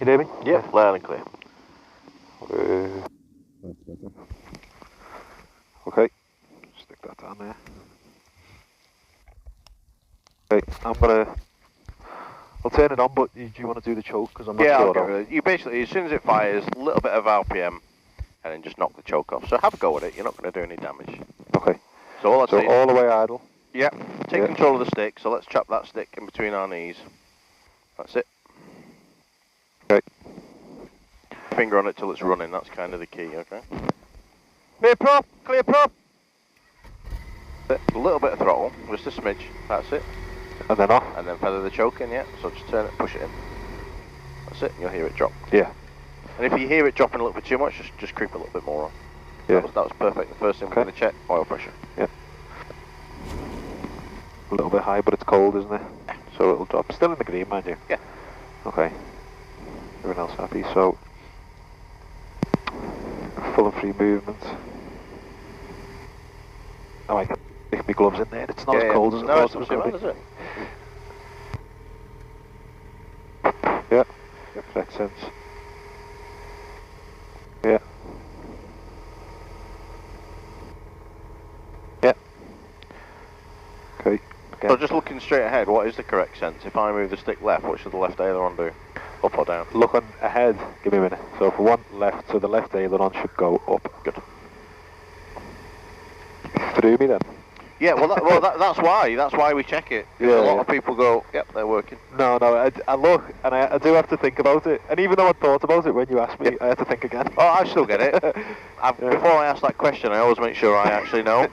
hear me? Yep, loud and clear. Okay, stick that down there. Okay, I'll turn it on, but do you want to do the choke? Because I'm not sure. I'll get rid of it. You basically, as soon as it fires, a little bit of RPM, and then just knock the choke off. So have a go at it, you're not going to do any damage. Okay. So all all the way idle? Yeah, take control of the stick, so let's chop that stick in between our knees. That's it. Okay. Finger on it till it's running, that's kind of the key, okay? Clear prop! Clear prop! A little bit of throttle, just a smidge, that's it. And then off? And then feather the choke in, yeah, so just turn it, push it in. That's it, you'll hear it drop. Yeah. And if you hear it dropping a little bit too much, just creep a little bit more on. Yeah. That was perfect. The first thing we're going to check, oil pressure. Yeah. A little bit high, but it's cold, isn't it? Yeah. So it'll drop. Still in the green, mind you? Yeah. Okay. Everyone else happy, so... Full and free movement. Oh, I can stick my gloves in there. It's not as cold as I thought it was going to be. Is it? Yeah. Makes sense. Yeah. Yeah. Okay. So just looking straight ahead, what is the correct sense? If I move the stick left, what should the left aileron do? Up or down? Looking ahead, give me a minute. So for one left, so the left aileron should go up. Good. Through me then? Yeah, that's why we check it. Yeah, a lot of people go, yep, they're working. No, I look, and I do have to think about it. And even though I thought about it when you asked me, I had to think again. Oh, I still get it. Before I ask that question, I always make sure I actually know.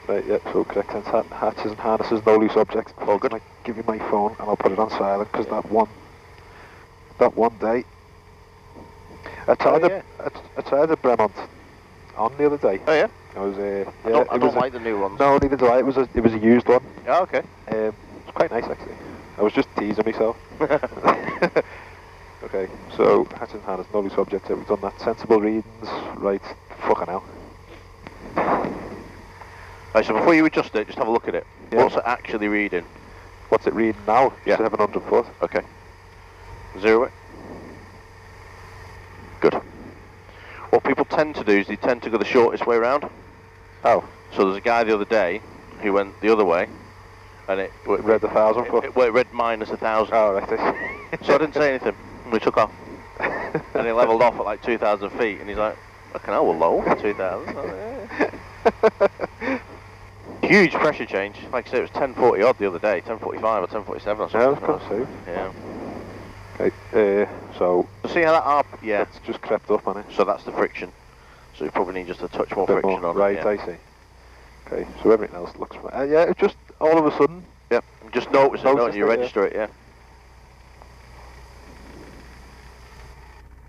Right, yeah, so correct sense, hatches and harnesses, no loose objects. All good. I'll give you my phone and I'll put it on silent, because that one day, I tried the Bremont on the other day. Oh yeah? I was, I don't like the new ones. No, neither do I. It was a used one. Oh, okay. It was quite nice actually. I was just teasing myself. Okay, so hatches and harness, no loose objects. We've done that. Sensible readings, right? Fucking hell. Right, so before you adjust it, just have a look at it. Yeah. What's it actually reading? What's it reading now? Yeah. 700 foot. Okay. Zero it. Good. What people tend to do is they tend to go the shortest way around. Oh. So there's a guy the other day who went the other way, and it read 1,000 foot. It read minus 1,000. Oh, right. So I didn't say anything. We took off, and he levelled off at like 2,000 feet, and he's like, "Fucking hell, we're low for 2,000." Huge pressure change. Like I said, it was 1040 odd the other day, 1045 or 1047 or something. Yeah, that's pretty safe. Yeah. Okay, so see how that yeah. It's just crept up on it. So that's the friction. So you probably need just a touch more friction on right, it. Right, I see. Okay, so everything else looks fine. Yeah, it just all of a sudden. Yep. Just notice it, don't you? Register it, yeah.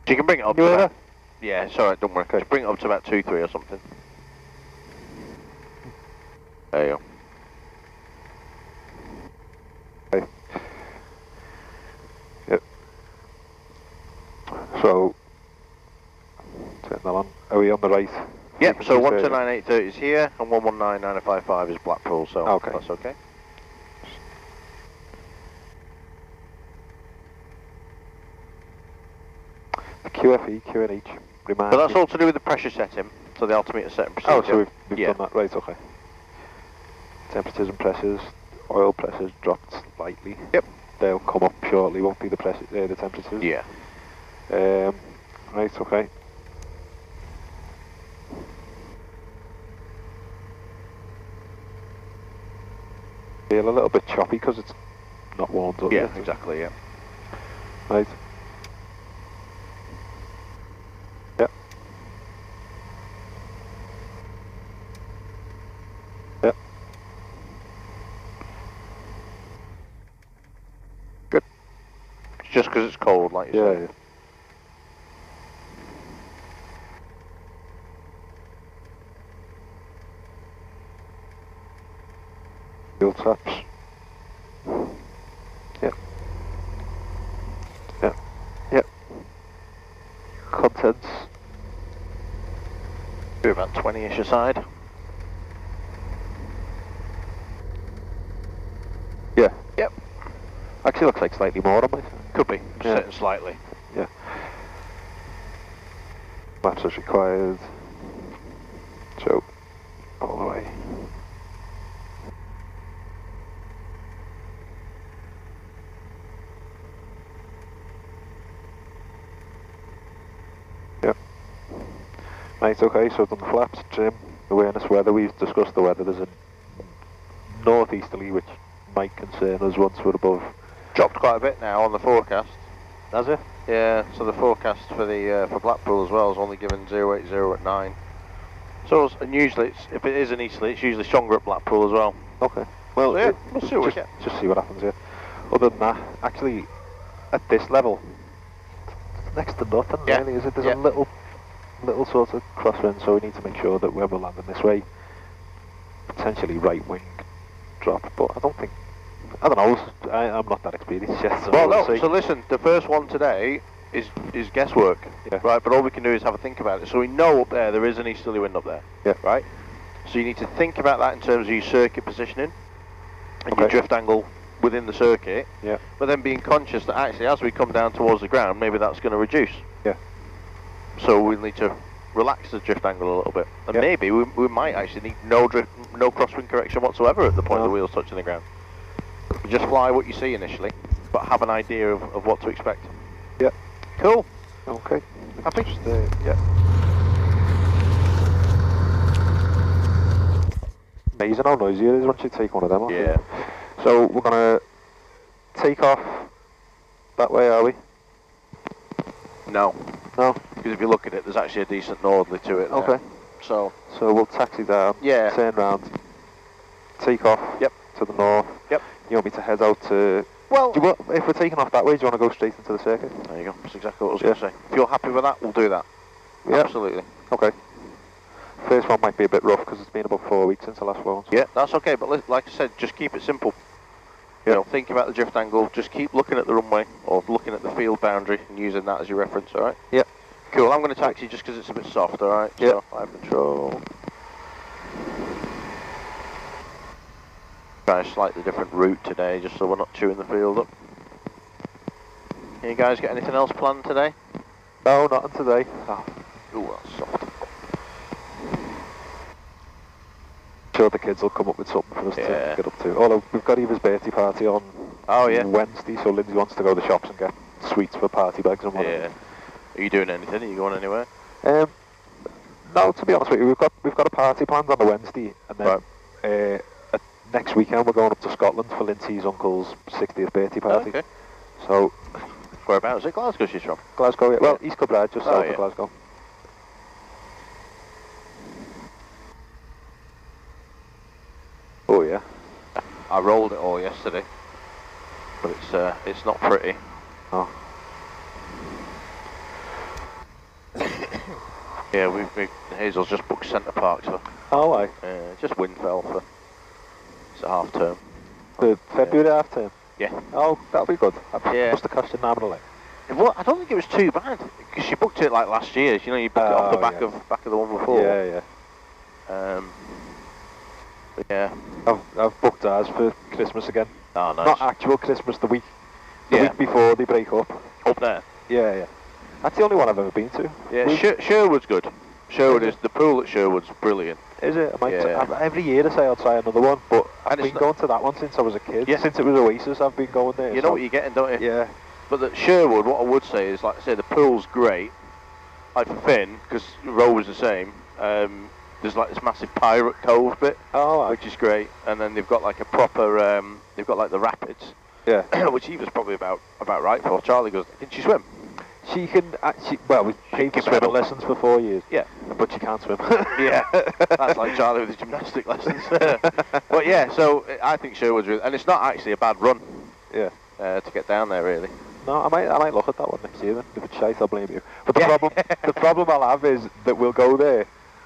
So you can bring it up to about, yeah, it's alright, don't worry. Okay. Just bring it up to about 2-3 or something. There you go. Okay. Yep. So, turn that on. Are we on the right? Yep, so 129830 is here, and 119955 is Blackpool, so that's okay. The QFE, QNH, remind But that's all to do with the pressure setting, so the altimeter setting procedure. Oh, so we've done that, right, okay. Temperatures and pressures, oil pressures dropped slightly. Yep. They'll come up shortly, won't be the pressure, the temperatures. Yeah. Right, okay. Feel a little bit choppy because it's not warmed up. Yeah, exactly, yeah. Right. Yep. Yep. Good. It's just because it's cold, like you said. Yeah. Fuel taps. Yep. Yep. Yep. Contents. Do about 20-ish aside. Yeah. Yep. Actually, actually looks like slightly more on my. Could be, Yeah. sitting slightly. Yeah. Maps as required. So, all the way. Yep. Right, okay, so I've done the flaps, trim, awareness, weather. We've discussed the weather. There's a northeasterly which might concern us once we're above. Dropped quite a bit now on the forecast. Has it? Yeah, so the forecast for the for Blackpool as well is only given 080 at 9. So, and usually, if it is an easterly, it's usually stronger at Blackpool as well. Okay. Well, So yeah, we'll see what we get. Just see what happens here. Other than that, actually, at this level, it's next to nothing really, is it? There's a little sort of crosswind, so we need to make sure that when we're landing this way, potentially right wing drop, but I don't think, I don't know, I'm not that experienced yet. So Well, we'll no, see. so listen, the first one today is guesswork, Yeah. right? But all we can do is have a think about it. So we know up there is an easterly wind up there, Yeah. right? So you need to think about that in terms of your circuit positioning and your Okay. drift angle within the circuit, Yeah. but then being conscious that actually as we come down towards the ground, maybe that's going to reduce. Yeah. So we'll need to relax the drift angle a little bit, and Yeah. maybe we might actually need no crosswind correction whatsoever at the point No. the wheels touching the ground. You just fly what you see initially, but have an idea of what to expect. Yeah. Cool. Okay. Happy? Just, yeah. Amazing how noisy it is once you take one of them off. Yeah. So we're gonna take off that way, are we? No, No. because if you look at it, there's actually a decent northerly to it. There. Okay. So So we'll taxi down. Yeah. Turn round. Take off. Yep. To the north. Yep. You want me to head out to? well, Do you want, if we're taking off that way, do you want to go straight into the circuit? there you go. That's exactly what I was Yeah. going to say. If you're happy with that, we'll do that. Yeah. Absolutely. Okay. First one might be a bit rough because it's been about 4 weeks since the last one. Yeah, that's okay. But like I said, just keep it simple. Yeah. You know, think about the drift angle. Just keep looking at the runway or looking at the field boundary and using that as your reference. All right. Yeah. Cool. I'm going to taxi just because it's a bit soft. All right. Yeah. So flight control. Try a slightly different route today, just so we're not chewing the field up. You guys got anything else planned today? No, not today. Oh. Ooh, that's soft. Sure, the kids will come up with something for us Yeah. to get up to. Although we've got Eva's birthday party on Oh yeah. Wednesday, so Lindsay wants to go to the shops and get sweets for party bags and whatever. Yeah. Are you doing anything? Are you going anywhere? No, to be honest with you, we've got a party planned on the Wednesday, and then next weekend we're going up to Scotland for Lindsay's uncle's 60th birthday party. Okay. So Whereabouts? Is it Glasgow she's from? Glasgow, yeah. Well, East Kilbride, just south yeah. of Glasgow. Oh yeah. I rolled it all yesterday, but it's not pretty. Oh. Yeah, we Hazel's just booked Centre Parks for Oh, aye. just Windfell for it's a half term. The February half term. Yeah. Oh, that'll be good. That Yeah. must have cost you an arm and a leg. Well, I don't think it was too bad because she booked it like last year. You know, you booked it off the back yeah. of the one before. Yeah, yeah. But yeah. I've booked ours for Christmas again. Oh, nice. Not actual Christmas, the week Yeah. week before they break up. Up there. Yeah, yeah. That's the only one I've ever been to. Yeah, Sherwood's good. Sherwood Is is the pool at Sherwood's brilliant. Is it? I might Yeah. every year I say I'll try another one, but I've And it's been going to that one since I was a kid. Yeah. Since it was Oasis, I've been going there. You know what you're getting, don't you? Yeah. But the Sherwood, what I would say is, like I say, the pool's great. Like for Finn, because Roe was the same. There's like this massive pirate cove bit, Oh, which is great. And then they've got like a proper, they've got like the rapids, yeah. which Eva's probably about right for. Charlie goes, can she swim? She can actually. Well, we gave her give it swimming up. lessons for 4 years. Yeah. But she can't swim. Yeah, that's like Charlie with his gymnastic lessons. But yeah, so I think Sherwood's really, and it's not actually a bad run Yeah. to get down there really. No, I might look at that one next year then. If it's shite, I'll blame you. But Yeah. the problem I'll have is that we'll go there,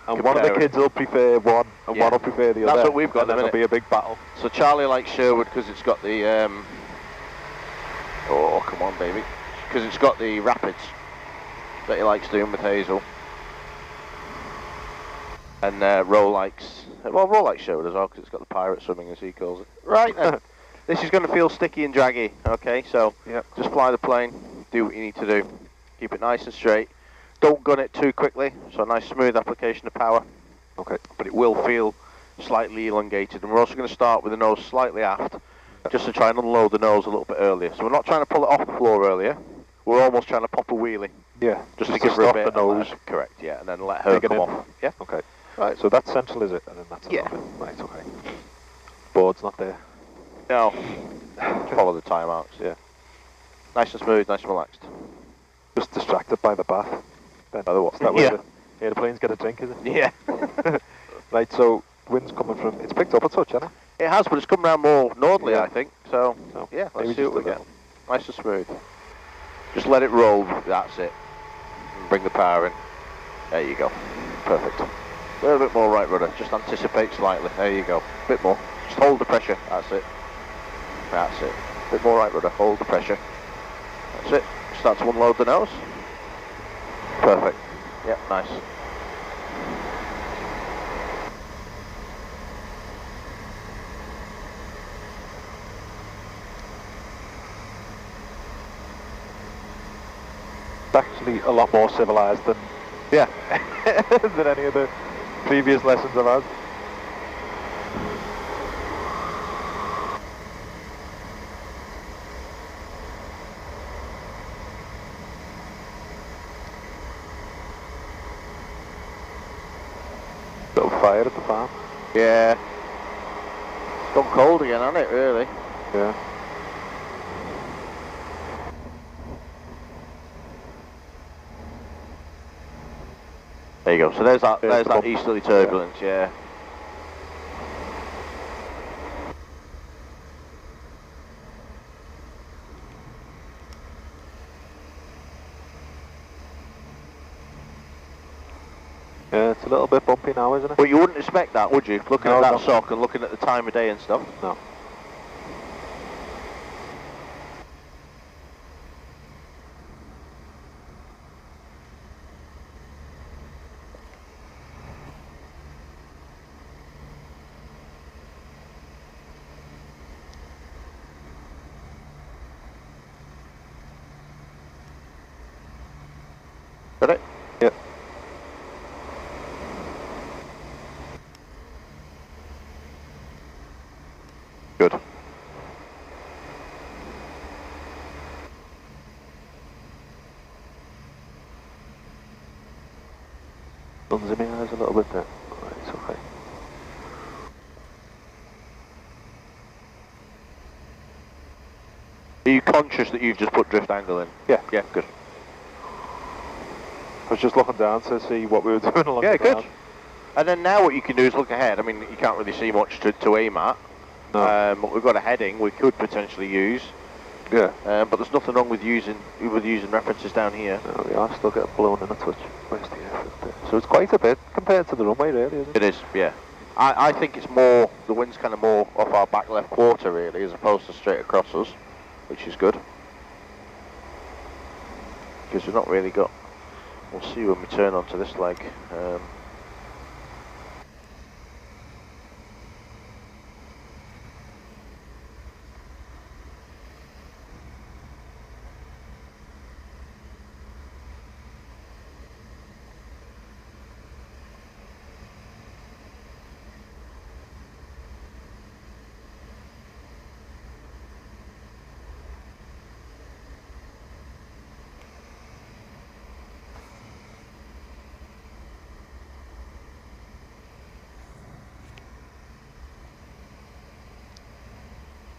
and one of the Compare it. kids will prefer one, and Yeah. one will prefer the That's other. what we've got and at then the there'll be a big battle. So Charlie likes Sherwood because it's got the, oh come on baby, because it's got the rapids that he likes doing with Hazel. And Ro likes Sherwood as well because it's got the pirate swimming as he calls it. Right then. This is going to feel sticky and draggy, okay? So just fly the plane, do what you need to do. Keep it nice and straight. Don't gun it too quickly, so a nice smooth application of power. Okay. But it will feel slightly elongated. And we're also going to start with the nose slightly aft, just to try and unload the nose a little bit earlier. So we're not trying to pull it off the floor earlier. We're almost trying to pop a wheelie. Yeah. Just to give her a bit the nose. Correct, yeah, and then let her come off. Yeah. Okay. Right. So that's central, is it? And then that's right. Okay. Board's not there. No. Follow the timeouts. Yeah. Nice and smooth, nice and relaxed. Just distracted by the bath. Then what's that way? The airplanes get a drink, is it? Yeah. Right. So wind's coming from. It's picked up a touch, hasn't it? It has, but it's come around more northerly, I think. So yeah, let's see what we get. Nice and smooth. Just let it roll. That's it. Bring the power in. There you go. Perfect. A little bit more right rudder. Just anticipate slightly. There you go. A bit more. Just hold the pressure. That's it. That's it. A bit more right rudder. Hold the pressure. That's it. Start to unload the nose. Perfect. Yep, nice. Actually a lot more civilized than than any of the previous lessons I've had. Little fire at the farm. Yeah. It's gone cold again, hasn't it, really? Yeah. There you go. So there's that easterly turbulence, yeah. Yeah, it's a little bit bumpy now, isn't it? But you wouldn't expect that, would you? Looking at that sock and looking at the time of day and stuff. No. Got it? Yep. Good. Sun's in my eyes a little bit there. Right, it's okay. Are you conscious that you've just put drift angle in? Yeah. Yeah, good. I was just looking down to see what we were doing along the ground. Good. And then now what you can do is look ahead. I mean, you can't really see much to aim at. No. But we've got a heading we could potentially use. Yeah. But there's nothing wrong with using references down here. No, we are still getting blown in a touch. Where's the airfield there? So it's quite a bit compared to the runway, really, isn't it? It is, yeah. I think it's more, the wind's kind of more off our back left quarter, really, as opposed to straight across us, which is good. Because we've not really got... We'll see when we turn onto this leg.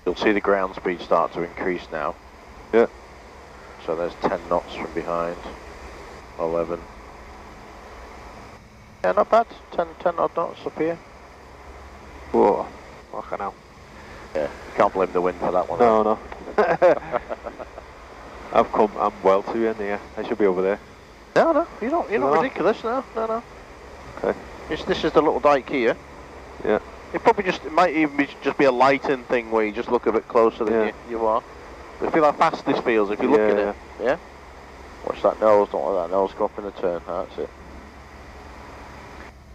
You'll see the ground speed start to increase now. Yeah. So there's 10 knots from behind, 11. Yeah, not bad, 10 odd knots up here. Whoa, fucking hell. Yeah, you can't blame the wind for that one. No, no. I'm well too in there. I should be over there. No, you're not ridiculous, no. Okay. This is the little dike here. Yeah. It might even just be a lighting thing where you just look a bit closer than you are. But feel how fast this feels if you look at it. Yeah? Watch that nose, don't let that nose go up in the turn. That's it.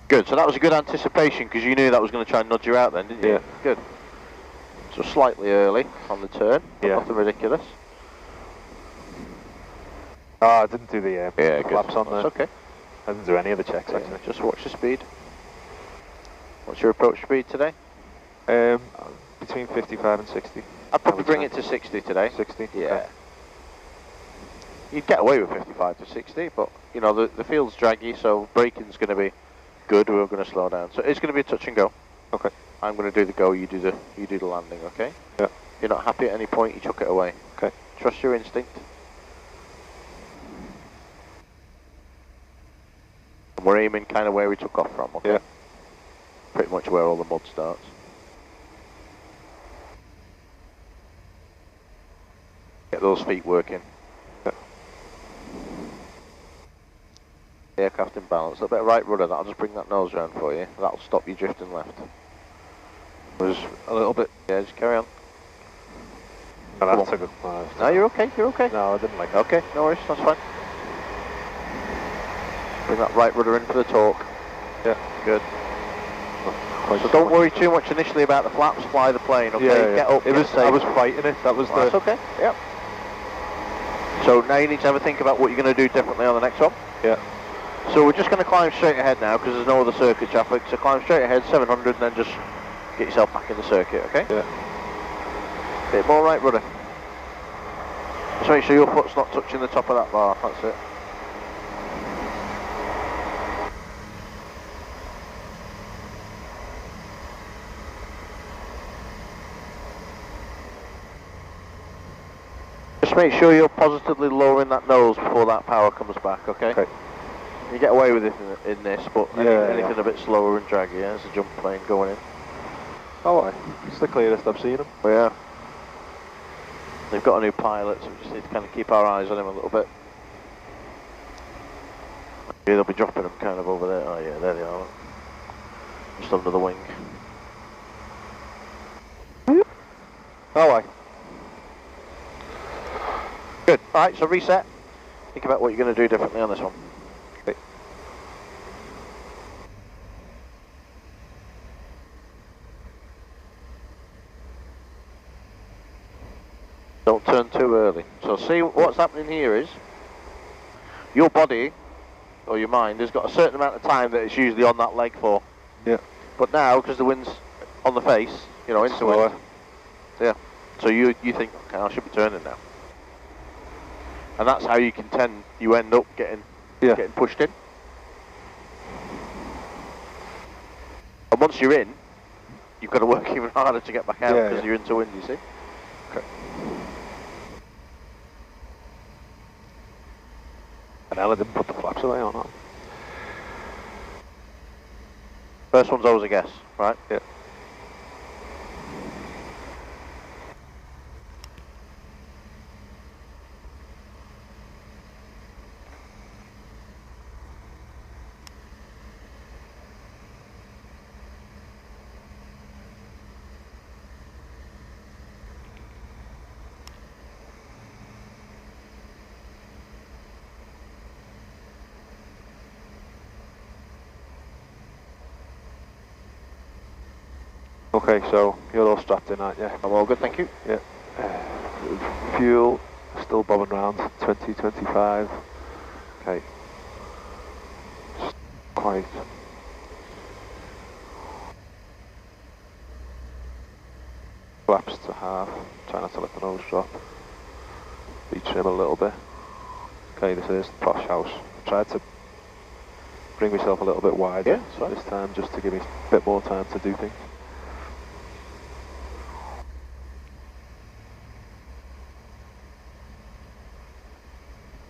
Good, so that was a good anticipation because you knew that was going to try and nudge you out then, didn't you? Yeah. Good. So slightly early on the turn, but yeah. nothing ridiculous. Oh, I didn't do the flaps on there. That's okay. I didn't do any of the checks actually. Just watch the speed. What's your approach speed today? Between 55 and 60. I'd probably bring it to 60 today. 60? Yeah. Okay. You'd get away with 55 to 60, but you know the field's draggy, so braking's going to be good. We're going to slow down, so it's going to be a touch and go. Okay. I'm going to do the go. You do the landing. Okay. Yeah. If you're not happy at any point, you chuck it away. Okay. Trust your instinct. And we're aiming kind of where we took off from. Okay. Yeah. Pretty much where all the mud starts. Get those feet working. The aircraft in balance. A little bit of right rudder, that'll just bring that nose round for you. That'll stop you drifting left. Just a little bit. Yeah, just carry on. No, that's a good. No, you're okay, you're okay. No, I didn't like it. Okay, no worries, that's fine. Bring that right rudder in for the torque. Yeah. Good. So don't worry too much initially about the flaps, fly the plane, okay? Yeah, yeah. Get up, I was fighting it, that was the... That's okay, yep. So now you need to have a think about what you're going to do differently on the next one. Yeah. So we're just going to climb straight ahead now because there's no other circuit traffic. So climb straight ahead, 700, and then just get yourself back in the circuit, okay? Yeah. Bit more right rudder. Just make sure your foot's not touching the top of that bar, that's it. Just make sure you're positively lowering that nose before that power comes back, okay? Okay. You get away with it in this, but anything yeah. a bit slower and draggy, yeah? It's a jump plane going in. Oh, aye. It's the clearest I've seen him. But yeah. They've got a new pilot, so we just need to kind of keep our eyes on him a little bit. Yeah, they'll be dropping them kind of over there. Oh yeah, there they are. Just under the wing. Oh, aye. Good. Alright, so reset. Think about what you're going to do differently on this one. Okay. Don't turn too early. So see what's happening here is your body or your mind has got a certain amount of time that it's usually on that leg for. Yeah. But now, because the wind's on the face, you know, into wind. So yeah. So you think, okay, I should be turning now. And that's how you end up getting pushed in. And once you're in, you've got to work even harder to get back out because you're into wind, you see. Okay. And Ella didn't put the flaps away or not? First one's always a guess, right? Yeah. Okay, so you're all strapped in, aren't you? I'm all good, thank you. Yeah. Fuel, still bobbing around, 2025. Okay. Just quite. Flaps to half, try not to let the nose drop. Retrim a little bit. Okay, this is posh house. Tried to bring myself a little bit wider this time, just to give me a bit more time to do things.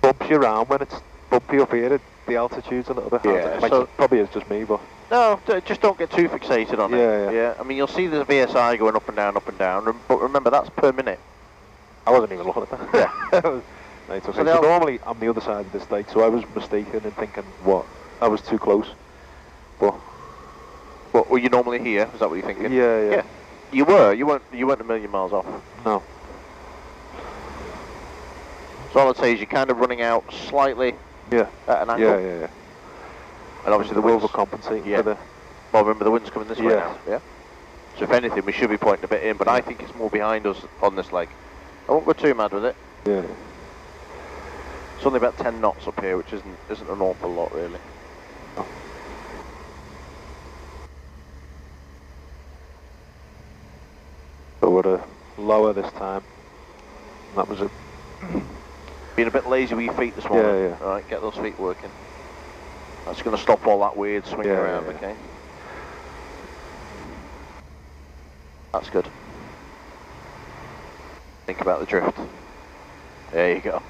Bumps you around when it's bumpy up here, the altitude's a little bit higher. Yeah, so probably is just me, but... No, just don't get too fixated on it. Yeah. I mean, you'll see the VSI going up and down, but remember, that's per minute. I wasn't even looking at that. Yeah. Right, okay. So normally, I'm the other side of this lake, so I was mistaken in thinking, what? I was too close. But were you normally here? Is that what you're thinking? Yeah. You were. You weren't a million miles off. No. So all I'd say is you're kind of running out slightly at an angle. Yeah. And obviously the wind's overcompensating for the... Well, remember the wind's coming this way now. Yeah. So if anything, we should be pointing a bit in, but I think it's more behind us on this leg. I won't go too mad with it. Yeah. It's only about 10 knots up here, which isn't an awful lot, really. Oh. So we're lower this time. That was it. Being a bit lazy with your feet this morning. Yeah, yeah. Alright, get those feet working. That's going to stop all that weird swinging around, okay? That's good. Think about the drift. There you go.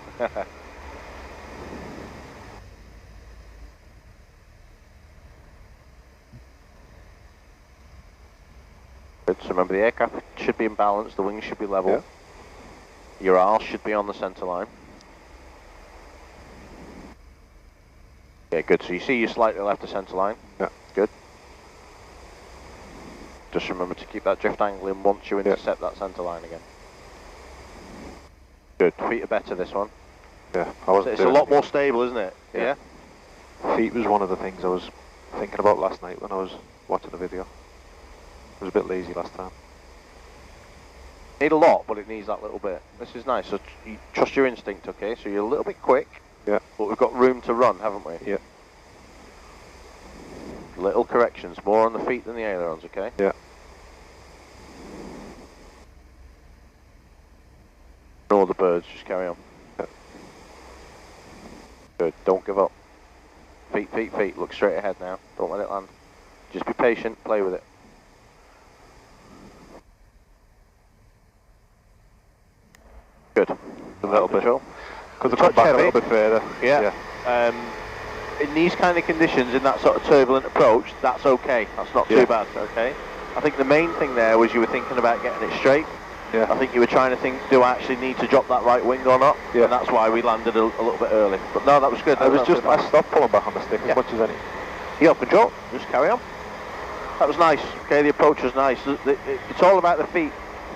Good, so remember the aircraft should be in balance, the wings should be level. Yeah. Your arse should be on the centre line. Yeah, good, so you see you slightly left the centre line. Yeah. Good. Just remember to keep that drift angle in once you intercept that centre line again. Good, feet are better this one. Yeah, It's a lot more stable, isn't it? Yeah. Feet was one of the things I was thinking about last night when I was watching the video. I was a bit lazy last time. Need a lot, but it needs that little bit. This is nice, so you trust your instinct, okay? So you're a little bit quick, yeah, but we've got room to run, haven't we? Yeah. Little corrections, more on the feet than the ailerons, okay? Yeah. Ignore the birds, just carry on. Yeah. Good, don't give up. Feet, feet, feet, look straight ahead now. Don't let it land. Just be patient, play with it. Good. A little bit. Could have Touch got back heavy. a little bit further. Yeah. In these kind of conditions, in that sort of turbulent approach, that's okay. That's not too bad, okay? I think the main thing there was you were thinking about getting it straight. Yeah. I think you were trying to think, do I actually need to drop that right wing or not? Yeah. And that's why we landed a little bit early. But no, that was good. I stopped pulling back on the stick as much as any. You have control. Just carry on. That was nice. Okay, the approach was nice. It's all about the feet.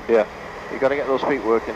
Yeah. You've got to get those feet working.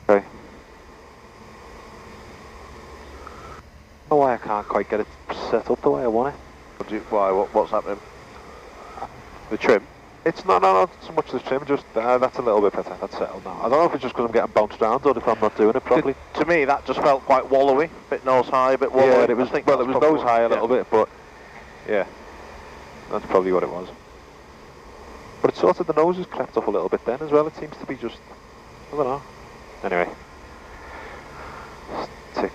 Okay. I don't know why I can't quite get it set up the way I want it. Why? What's happening? The trim? It's not so much the trim, just that's a little bit better. That's settled now. I don't know if it's just because I'm getting bounced around or if I'm not doing it properly. To me, that just felt quite wallowy. Bit nose high, a bit wallowy. Yeah, it was nose high a little bit, but yeah, that's probably what it was. But it's sort of, the nose has crept up a little bit then as well. It seems to be just, I don't know. Anyway, take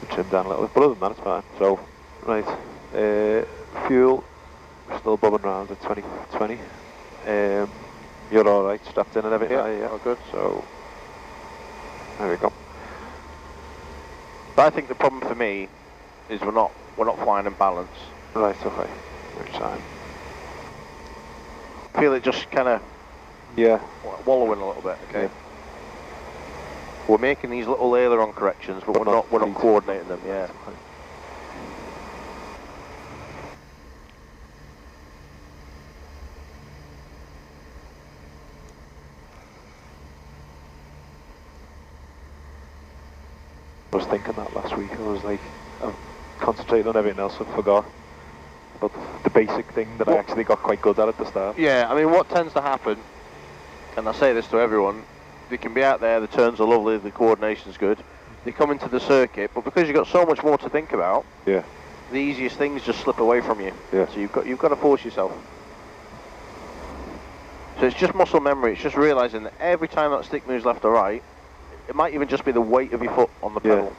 the trim down a little bit, but other than that it's fine. So, right, fuel, still bobbing around at 2020. You're alright, strapped in and everything? Yeah, all good. So, there we go. But I think the problem for me is we're not flying in balance. Right, okay. Which time? I feel it just kind of wallowing a little bit, okay? Yeah. We're making these little aileron corrections, but we're not coordinating them, yeah. Okay. I was thinking that last week. I was like, I've concentrated on everything else and forgot about the basic thing that I actually got quite good at the start. Yeah, I mean, what tends to happen, and I say this to everyone, they can be out there, the turns are lovely, the coordination's good, they come into the circuit, but because you've got so much more to think about, yeah, the easiest things just slip away from you. Yeah. So you've got to force yourself. So it's just muscle memory. It's just realising that every time that stick moves left or right, it might even just be the weight of your foot on the pedal.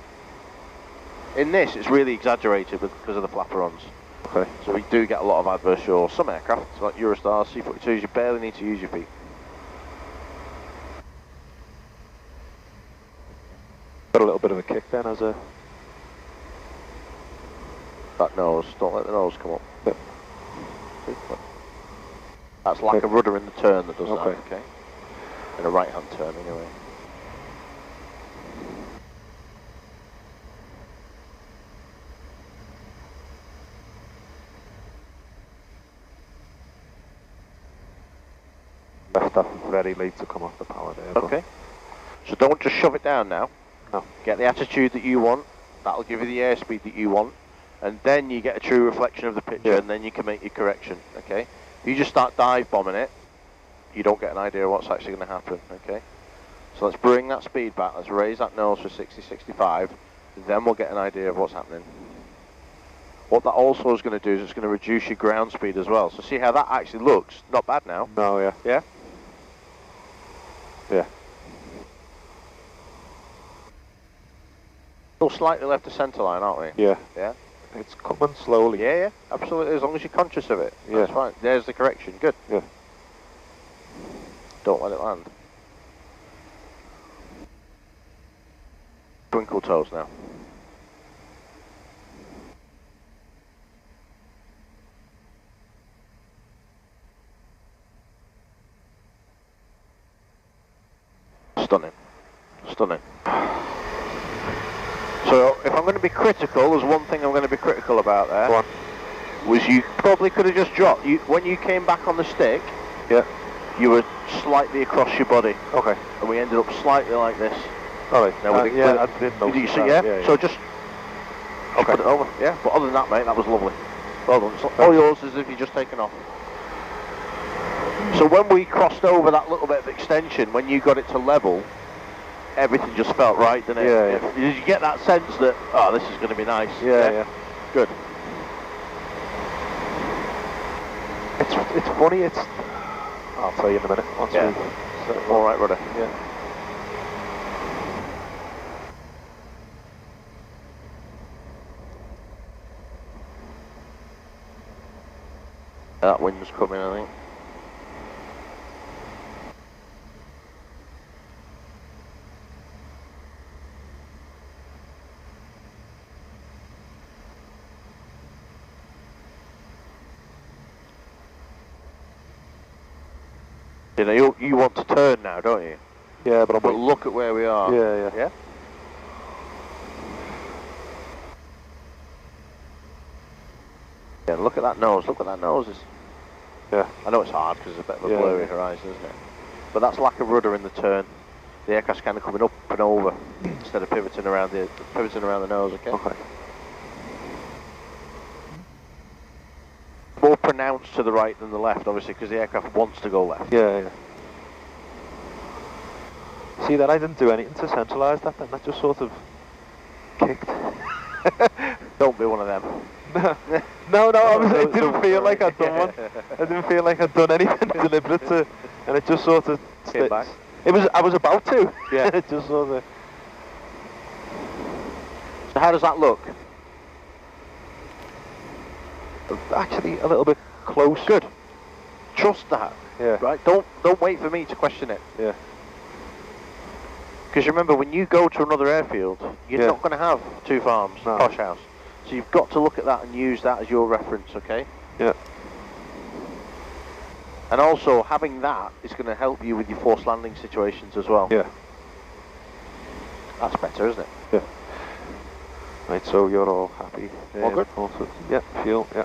In this, it's really exaggerated because of the flaperons. Okay. So we do get a lot of adverse yaw. Some aircraft, like Eurostars, C-42s, you barely need to use your feet. Got a little bit of a kick then as a... That nose, don't let the nose come up. Yep. That's lack of rudder in the turn that does that, okay? In a right-hand turn, anyway. Left up very late to come off the power there. Okay. So don't just shove it down now. No. Get the attitude that you want. That'll give you the airspeed that you want. And then you get a true reflection of the picture, and then you can make your correction, okay? If you just start dive bombing it, you don't get an idea of what's actually going to happen, okay? So let's bring that speed back, let's raise that nose for 60, 65, then we'll get an idea of what's happening. What that also is going to do is it's going to reduce your ground speed as well. So see how that actually looks? Not bad now. No, yeah. Yeah? Yeah. Still slightly left of centre line, aren't we? Yeah. Yeah? It's coming slowly. Yeah, yeah, absolutely, as long as you're conscious of it. Yeah. That's fine. There's the correction, good. Yeah. Don't let it land. Twinkle toes now. Stunning. Stunning. So, if I'm going to be critical, there's one thing I'm going to be critical about there. Go on. Was you probably could have just dropped. When you came back on the stick, Yeah. you were slightly across your body. Okay. And we ended up slightly like this. Alright. Now, Yeah, I didn't know. Did you see, yeah? So just put it over. Yeah, but other than that, mate, that was lovely. Well done. So all yours as if you've just taken off. So when we crossed over that little bit of extension, when you got it to level, everything just felt right, didn't it? Yeah, yeah. Did you get that sense that, oh, this is going to be nice? Yeah, yeah. Good. It's funny, I'll tell you in a minute. Once Yeah. All right, rudder. Yeah. That wind's coming, I think. You know, you want to turn now, don't you? Yeah, but look at where we are. Yeah, yeah. Yeah? Yeah, look at that nose. Look what that nose is. Yeah. I know it's hard because it's a bit of a blurry horizon, isn't it? But that's lack of rudder in the turn. The aircraft's kind of coming up and over instead of pivoting around the nose, okay? Okay. More pronounced to the right than the left, obviously, because the aircraft wants to go left. Yeah, yeah. See that I didn't do anything to centralise that then, that just sort of kicked. Don't be one of them. No, it didn't feel like I'd done one. I didn't feel like I'd done anything deliberate to, and it just sort of came back. I was about to. Yeah. It just sort of. So how does that look? Actually, a little bit close. Good. Trust that. Yeah. Right. Don't wait for me to question it. Yeah. Because remember, when you go to another airfield, you're not going to have two farms, posh house. So you've got to look at that and use that as your reference, okay? Yeah. And also, having that is going to help you with your forced landing situations as well. Yeah. That's better, isn't it? Yeah. Right, so you're all happy. All good? Also, yeah, fuel, yeah.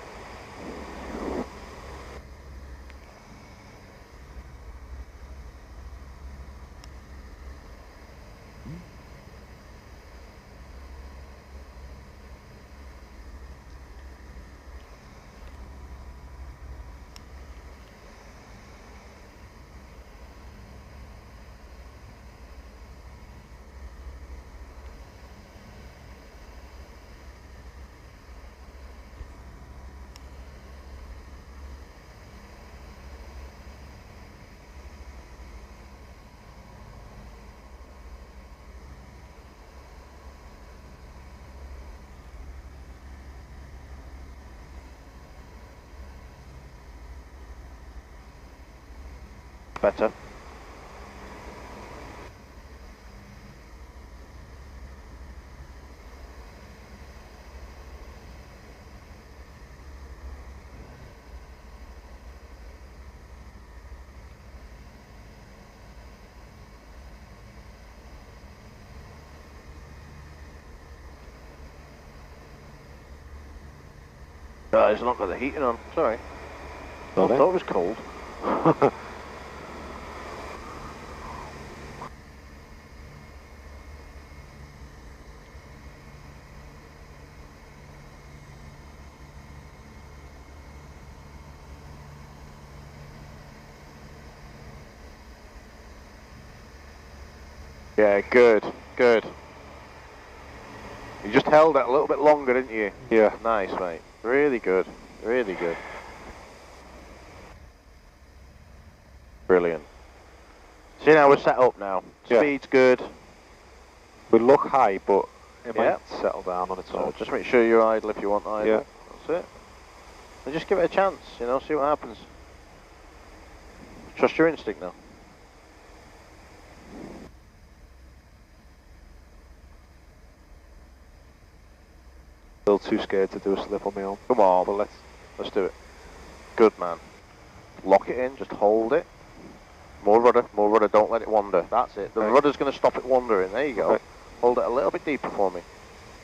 better. It's not got the heating on, sorry. I thought it was cold. Yeah, good, good. You just held it a little bit longer, didn't you? Yeah. Nice, mate. Really good, really good. Brilliant. See, now we're set up now. Speed's good. We look high, but it might settle down on its own. So just make sure you're idle if you want idle. Yeah. That's it. And just give it a chance, you know, see what happens. Trust your instinct now. Still too scared to do a slip on my own. Come on, but let's do it. Good man. Lock it in, just hold it. More rudder, don't let it wander. That's it. The rudder's going to stop it wandering. There you go. Okay. Hold it a little bit deeper for me.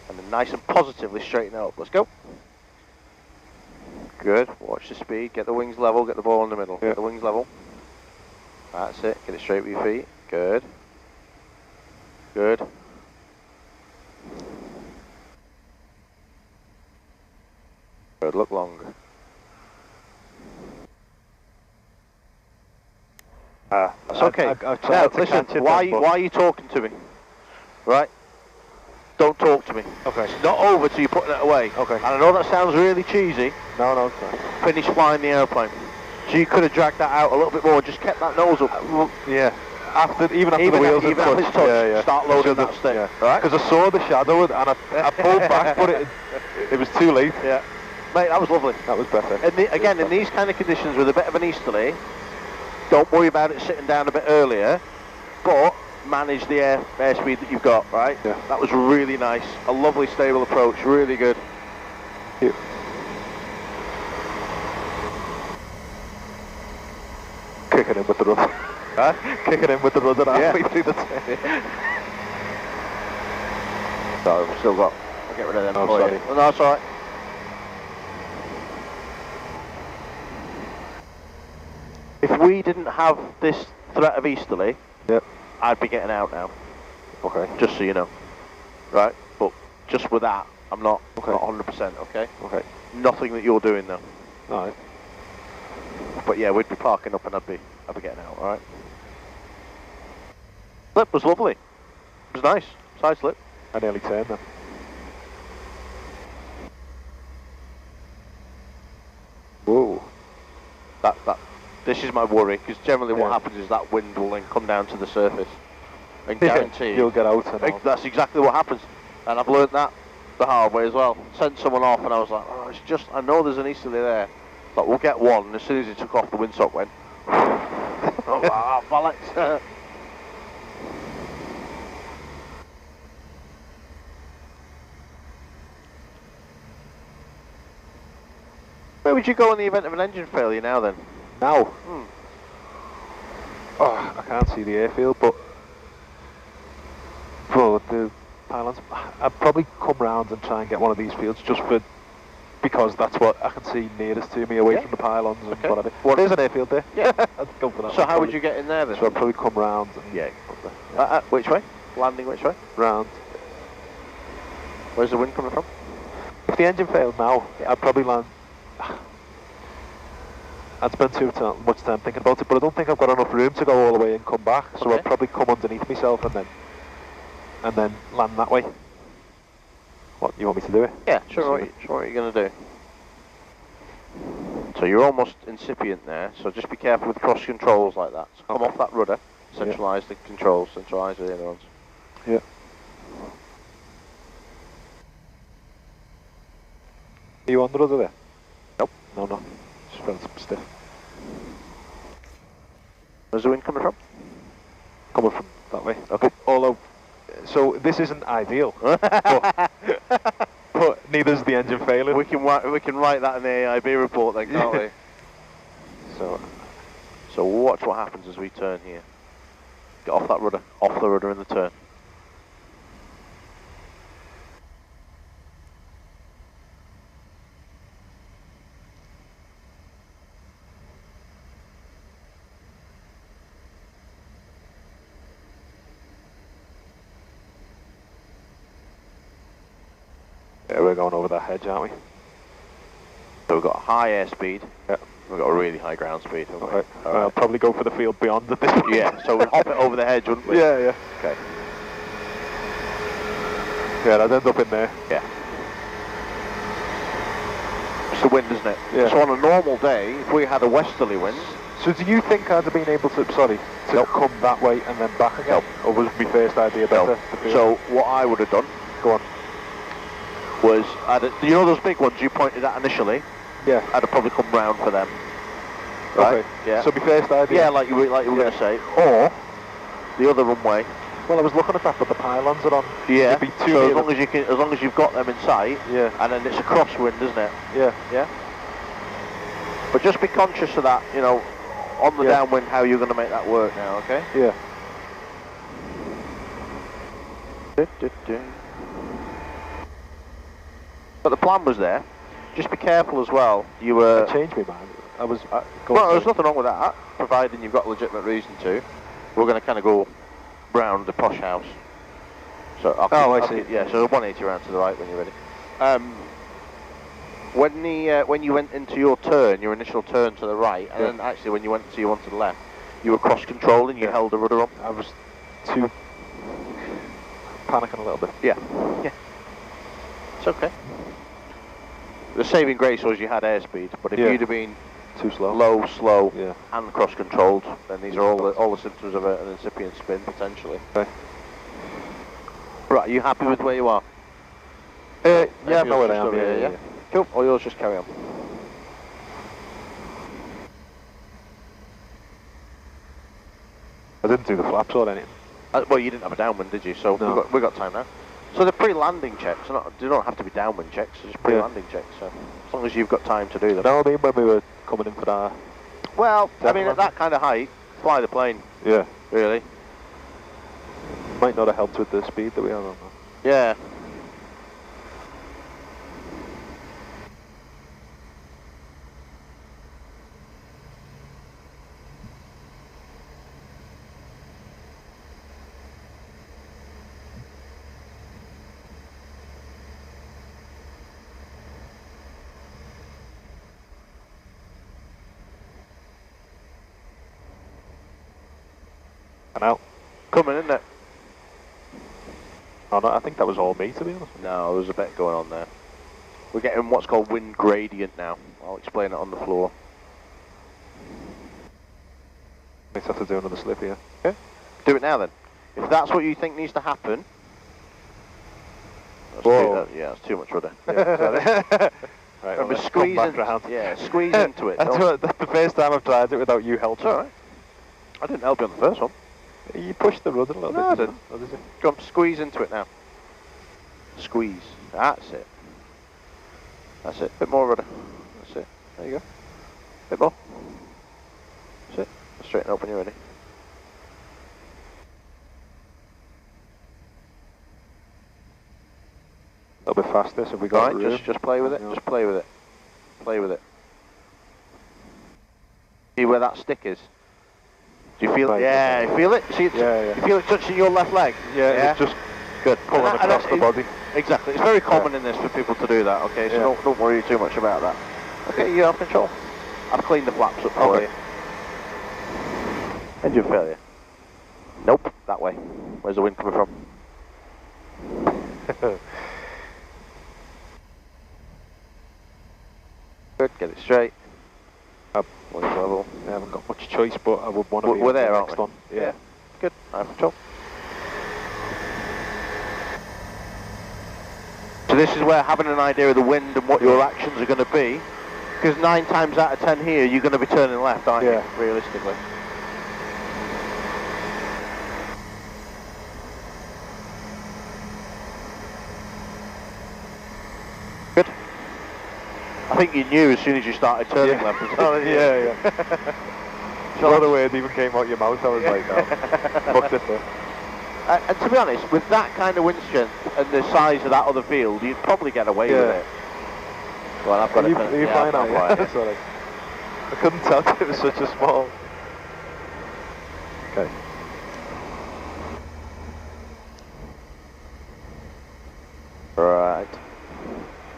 And then nice and positively straighten it up. Let's go. Good. Watch the speed. Get the wings level. Get the ball in the middle. Get the wings level. That's it. Get it straight with your feet. Good. Good. Good. Look longer. That's okay. Now, listen, why are you talking to me? Right? Don't talk to me. Okay. It's not over till you're putting it away. Okay. And I know that sounds really cheesy. No, it's fine. Finish flying the airplane. So you could have dragged that out a little bit more, just kept that nose up. Yeah. Even after the wheels had touched. Yeah. Start loading that stick. Yeah. Right? Because I saw the shadow and I pulled back, but it was too late. Yeah. Mate, that was lovely. That was better. And again, in these kind of conditions with a bit of an easterly, don't worry about it sitting down a bit earlier, but manage the airspeed that you've got, right? Yeah. That was really nice. A lovely, stable approach. Really good. Thank you. Kicking in with the rudder. Huh? Kicking in with the rudder halfway through the turn. Sorry, we've still got... I'll get rid of them. Oh, sorry. No, that's alright. If we didn't have this threat of easterly, I'd be getting out now. Okay. Just so you know. Right? But just with that, I'm not 100%, okay? Okay. Nothing that you're doing though. Alright. But yeah, we'd be parking up and I'd be getting out, alright? Slip was lovely. It was nice. Side slip. I nearly turned then. Whoa. This is my worry, because generally what happens is that wind will then come down to the surface. And guarantee you'll get out and that's exactly what happens. And I've learned that the hard way as well. Sent someone off and I was like, oh, it's just, I know there's an easterly there. But we'll get one, and as soon as he took off, the windsock went. Oh, bollocks. Where would you go in the event of an engine failure now then? Now? Oh, I can't see the airfield, but for the pylons, I'd probably come round and try and get one of these fields just because that's what I can see nearest to me away from the pylons and whatever. There's an airfield there. Yeah. I'd go for that. So how would you get in there then? So I'd probably come round and up there. Which way? Landing which way? Round. Where's the wind coming from? If the engine failed now, I'd probably land. I'd spend too much time thinking about it, but I don't think I've got enough room to go all the way and come back, so I'd probably come underneath myself and then land that way. What, you want me to do it? Yeah, sure what you're going to do. So you're almost incipient there, so just be careful with cross controls like that. So come off that rudder, centralise the controls, centralise the other ones. Yeah. Are you on the rudder there? Nope. No. Just felt stiff. Where's the wind coming from? Coming from that way. Okay. Although, so this isn't ideal, but neither's the engine failing. We can write that in the AIB report then, can't we? So watch what happens as we turn here. Get off that rudder, off the rudder in the turn. Yeah, we're going over that hedge, aren't we? So we've got a high airspeed. Yeah. We've got a really high ground speed. Okay. I'll probably go for the field beyond at this point. Yeah, so we'd hop it over the hedge, wouldn't we? Yeah, yeah. Okay. Yeah, that'd end up in there. Yeah. It's the wind, isn't it? Yeah. So on a normal day, if we had a westerly wind... So do you think I'd have been able to, come that way and then back again? Or was my first idea better? So what I would have done... Go on. Was, you know those big ones you pointed at initially? Yeah. I'd have probably come round for them. Right? Okay. Yeah. So my first idea? Yeah, like you were going to say. Or the other runway. Well, I was looking at that, but the pylons are on. Yeah. Be so as long as you've got them in sight. Yeah. And then it's a crosswind, isn't it? Yeah. Yeah. But just be conscious of that. You know, on the downwind, how you're going to make that work now. Okay. Yeah. But the plan was there. Just be careful as well. You were... I changed my mind. I was... well, there's nothing wrong with that, providing you've got a legitimate reason to. We're going to kind of go round the posh house. So I see. Yeah, so 180 around to the right when you're ready. When you went into your turn, your initial turn to the right, and then actually when you went to your one to the left, you were cross-controlling, you held the rudder up. I was too... panicking a little bit. Yeah. Yeah. It's okay. The saving grace was you had airspeed, but if you'd have been too slow, low, slow, and cross-controlled, then these are all the symptoms of an incipient spin potentially. Okay. Right, are you happy with where you are? Yeah, I know where I am. Yeah. Cool. Or yours just carry on. I didn't do the flaps or anything. Well, you didn't have a downwind, did you? So no. we got time now. So the pre-landing checks do not have to be downwind checks, they're just pre-landing checks. So as long as you've got time to do them. No, I mean when we were coming in for our... Well, I mean at that kind of height, fly the plane. Yeah. Really. Might not have helped with the speed that we had on that. Yeah. Out. Coming, isn't it? Oh, no, I think that was all me, to be honest. No, there's a bit going on there. We're getting what's called wind gradient now. I'll explain it on the floor. Might have to do another slip here. Okay. Do it now then. If that's what you think needs to happen... That's too much rudder. Yeah, right, well, squeeze squeeze into it. That's the first time I've tried it without you helping. It's alright. I didn't help you on the first one. You pushed the rudder a little bit. No, I didn't. Oh, did you? Go on, squeeze into it now. Squeeze. That's it. That's it. Bit more rudder. That's it. There you go. Bit more. That's it. Straighten up when you're ready. A little bit faster, so we got room. Just play with it. Just play with it. Play with it. See where that stick is? Do you feel it? Yeah, you feel it? See it? You feel it touching your left leg? Yeah, it's just good. Pulling across the body. Exactly. It's very common in this for people to do that, okay? So don't worry too much about that. Okay, you have control. I've cleaned the flaps up for you. Engine failure. Nope, that way. Where's the wind coming from? Good, get it straight. Level. I haven't got much choice, but I would want to be we're there, next one. Yeah. Good. I have control. So this is where having an idea of the wind and what your actions are going to be, because 9 times out of 10 here you're going to be turning left, aren't you? Realistically. I think you knew as soon as you started turning left as well. Yeah. Before the word even came out your mouth, I was like, oh, fuck this up. And to be honest, with that kind of wind strength and the size of that other field, you'd probably get away with it. Well, I've got Are you fine now? Yeah. Sorry. I couldn't tell it was such a small. Okay. Right.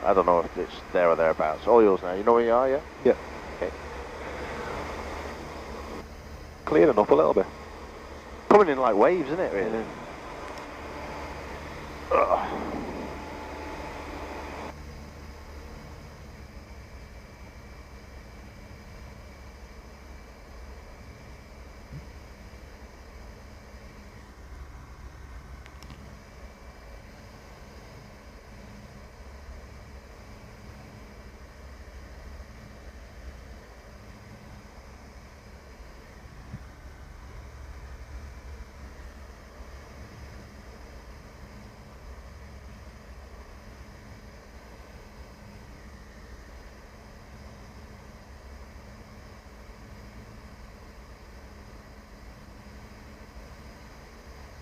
I don't know if it's there or thereabouts. All yours now. You know where you are, yeah? Yeah. Okay. Clearing up a little bit. Coming in like waves, isn't it, really?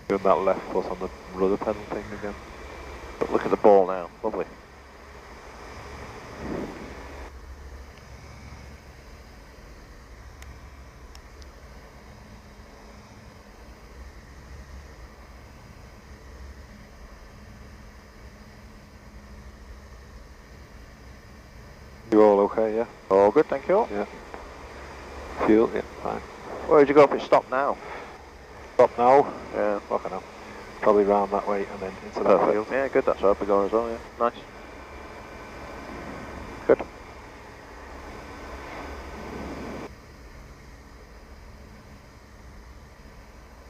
Doing that left foot on the rudder pedal thing again. But look at the ball now. Lovely. You all okay, yeah? All good, thank you. Yeah. Fuel, yeah, fine. Where'd you go if it stopped now? Stop now? Yeah. Fucking hell. Probably round that way and then into that field. Yeah, good, that's where I'll be going as well, yeah. Nice. Good.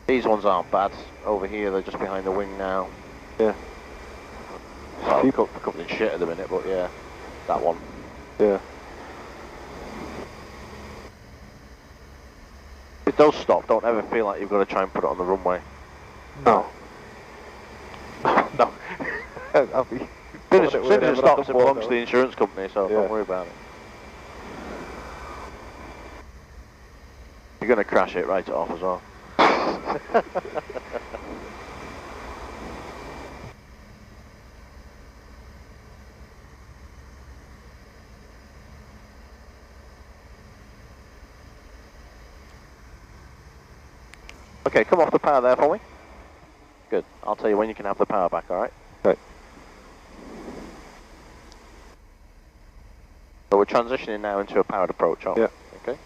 These ones aren't bad. Over here, they're just behind the wing now. Yeah. So, coming in shit at the minute, but yeah, that one. Yeah. If it does stop, don't ever feel like you've got to try and put it on the runway. No. No. I'll be... As soon as it stops, it belongs to the insurance company, so don't worry about it. You're going to crash it, write it off as well. Okay, come off the power there for me. Good. I'll tell you when you can have the power back, alright? Right. So we're transitioning now into a powered approach, aren't we? Yeah. Okay.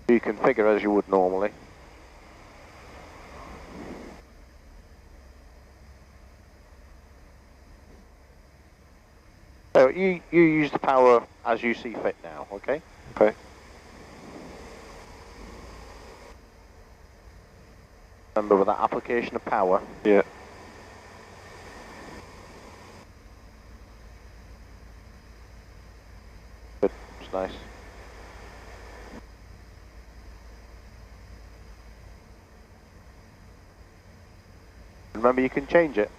You configure as you would normally. So you use the power as you see fit now, okay? Okay. Remember with that application of power. Yeah. Good, it's nice. Remember you can change it.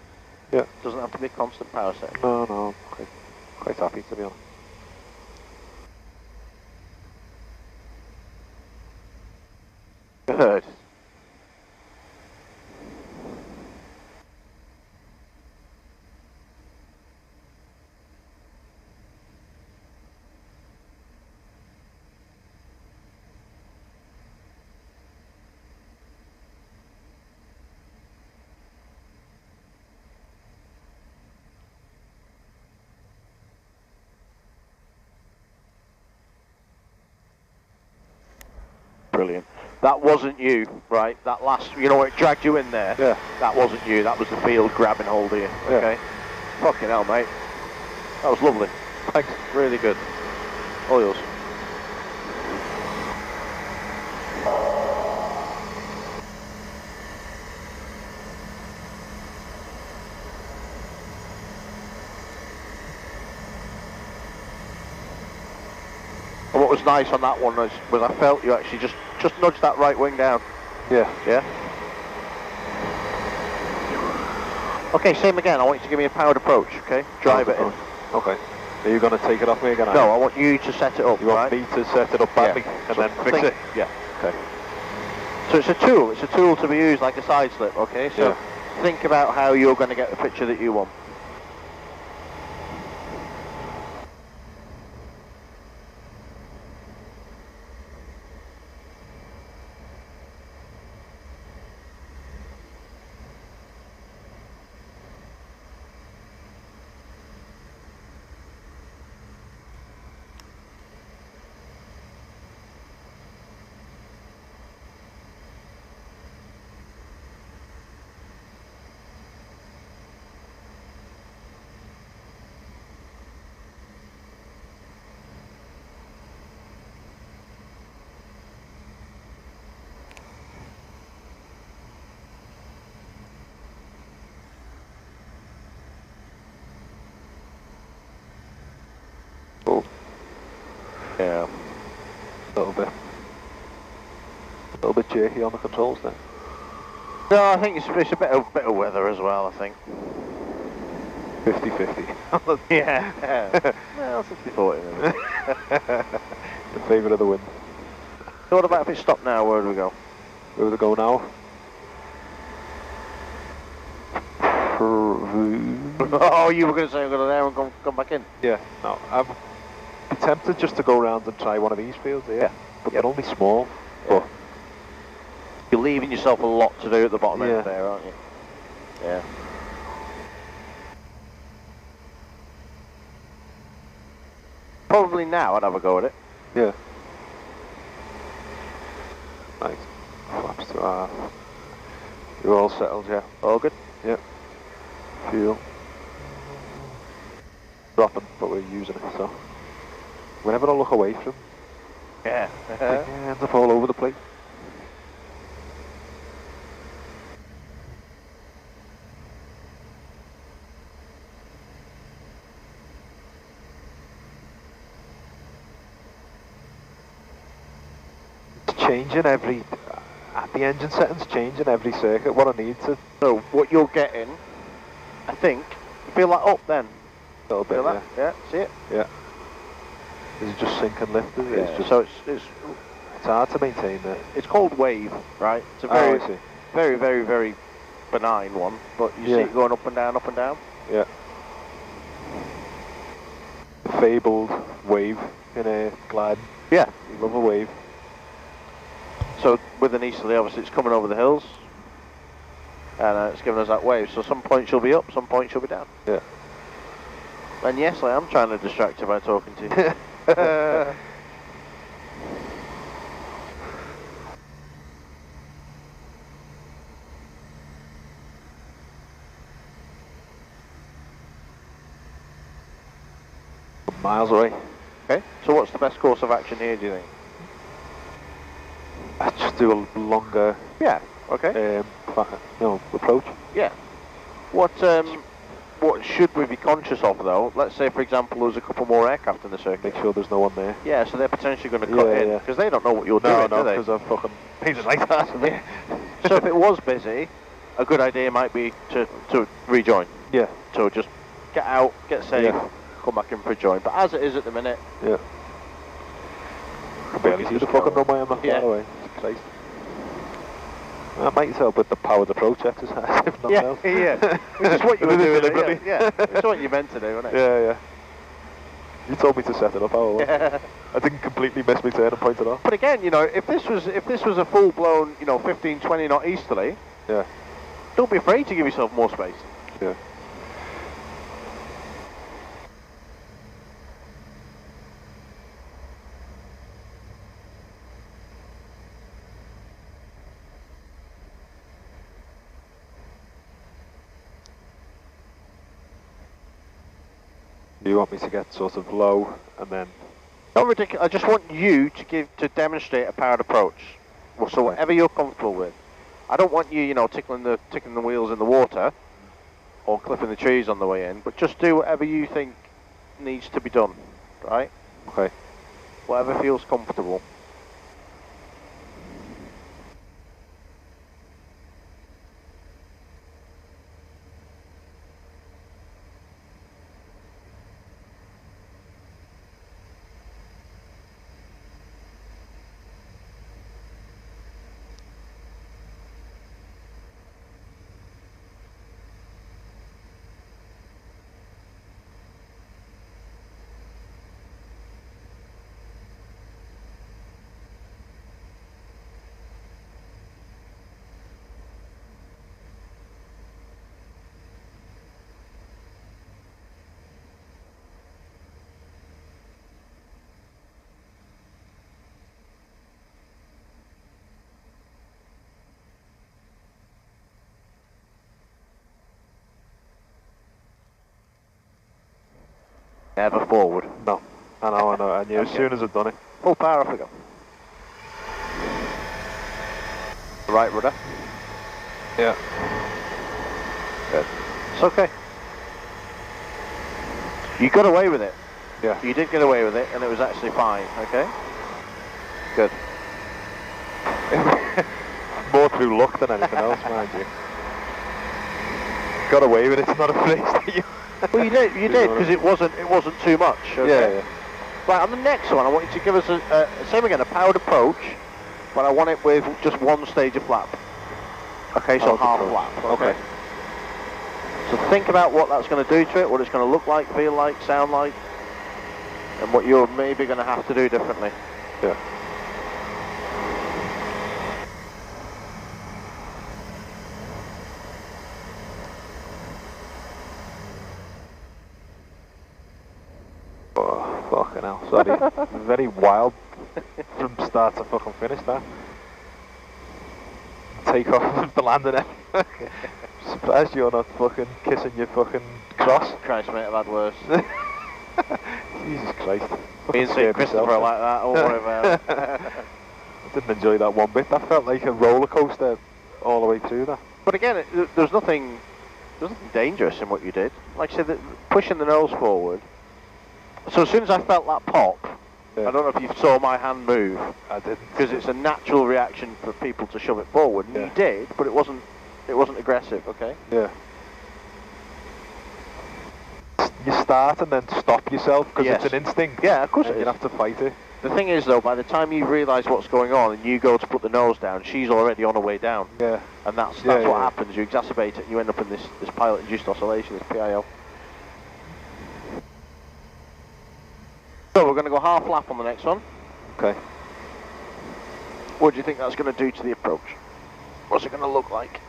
Yeah. It doesn't have to be a constant power setting. No, quite happy to be honest. Good. Brilliant. That wasn't you, right? That last, you know, it dragged you in there. Yeah. That wasn't you. That was the field grabbing hold of you. Yeah. Okay. Fucking hell, mate. That was lovely. Thanks. Really good. All yours. And what was nice on that one was I felt you actually just nudged that right wing down. Yeah. Yeah? Okay, same again. I want you to give me a powered approach, okay? Drive it in. Okay. Are you going to take it off me again? No, I want you to set it up, You want me to set it up badly and then fix it? Yeah. Okay. So it's a tool. It's a tool to be used like a side slip, okay? So think about how you're going to get the picture that you want. Yeah. A little bit jerky on the controls then. No, I think it's a bit of weather as well, I think. 50-50. Yeah. Well, 60-40 maybe. In favour of the wind. So what about if it stopped now? Where do we go? Where do we go now? Oh, you were going to say I'm going to there and come back in? Yeah, no. I'd be tempted just to go around and try one of these fields here. Yeah. But they're only small. Yeah. But you're leaving yourself a lot to do at the bottom end there, aren't you? Yeah. Probably now I'd have a go at it. Yeah. Right. Flaps to half. You're all settled, yeah? All good? Yeah. Fuel. Dropping, but we're using it, so. Whenever I look away from yeah. It ends up all over the place. It's changing every, the engine settings changing every circuit, what I need to. So what you're getting, I think, you feel like up then? A little bit, yeah. Yeah, see it? Yeah. Is it just sink and lift, is it? Yeah. It's just, so it's hard to maintain that. It's called wave, right? It's a very, very benign one, but you see it going up and down, up and down? Yeah. The fabled wave in a glide. Yeah. You love a wave. So with an easterly, obviously it's coming over the hills, and it's giving us that wave. So some points you'll be up, some points you'll be down. Yeah. And yes, I am trying to distract you by talking to you. Miles away. Okay, so what's the best course of action here, do you think? I just do a longer approach. Yeah. What should we be conscious of though? Let's say for example there's a couple more aircraft in the circuit. Make sure there's no one there. Yeah, so they're potentially going to cut in, because they don't know what you're doing, do they? because I've fucking painted like that. Yeah. So if it was busy, a good idea might be to rejoin. Yeah. So just get out, get safe, come back in for a join. But as it is at the minute... Yeah. I barely see the fucking runway, I'm not far away. Christ. I might help with the powered approach exercise, if not else. Yeah. Which is what you were doing, yeah. It's what you meant to do, wasn't it? Yeah. You told me to set it up, I didn't completely miss my turn and point it off. But again, you know, if this was a full-blown, 15, 20 knot easterly, don't be afraid to give yourself more space. Yeah. You want me to get sort of low and then... Not ridiculous. I just want you to demonstrate a powered approach. Well, so whatever you're comfortable with. I don't want you, tickling the wheels in the water or clipping the trees on the way in, but just do whatever you think needs to be done, right? Okay. Whatever feels comfortable. Never forward. No. I know, I knew as soon as I'd done it. Full power, off we go. Right rudder. Yeah. Good. It's okay. You got away with it. Yeah. You did get away with it, and it was actually fine, okay? Good. More through luck than anything else, mind you. Got away with it, it's not a phrase that you... Well, you did, because it wasn't too much, okay? Yeah. Right, on the next one, I want you to give us same again, a powered approach, but I want it with just one stage of flap. Okay, so half flap, okay? So think about what that's going to do to it, what it's going to look like, feel like, sound like, and what you're maybe going to have to do differently. Yeah. Oh, fucking hell, sorry. Very wild from start to fucking finish, that. Take off with the landing end. Surprised you're not fucking kissing your fucking cross. Christ, mate, I've had worse. Jesus Christ. Me and St. Christopher like that, don't worry about it. I didn't enjoy that one bit. That felt like a roller coaster all the way through that. But again, there's nothing dangerous in what you did. Like I said, pushing the nose forward. So as soon as I felt that pop, I don't know if you saw my hand move. I didn't. Because it's a natural reaction for people to shove it forward. And you did, but it wasn't aggressive, okay? Yeah. You start and then stop yourself because it's an instinct. Yeah, of course it is. You have to fight it. The thing is, though, by the time you realise what's going on and you go to put the nose down, she's already on her way down. Yeah. And that's what happens. You exacerbate it and you end up in this pilot-induced oscillation, this PIO. So we're going to go half lap on the next one. Okay. What do you think that's going to do to the approach? What's it going to look like?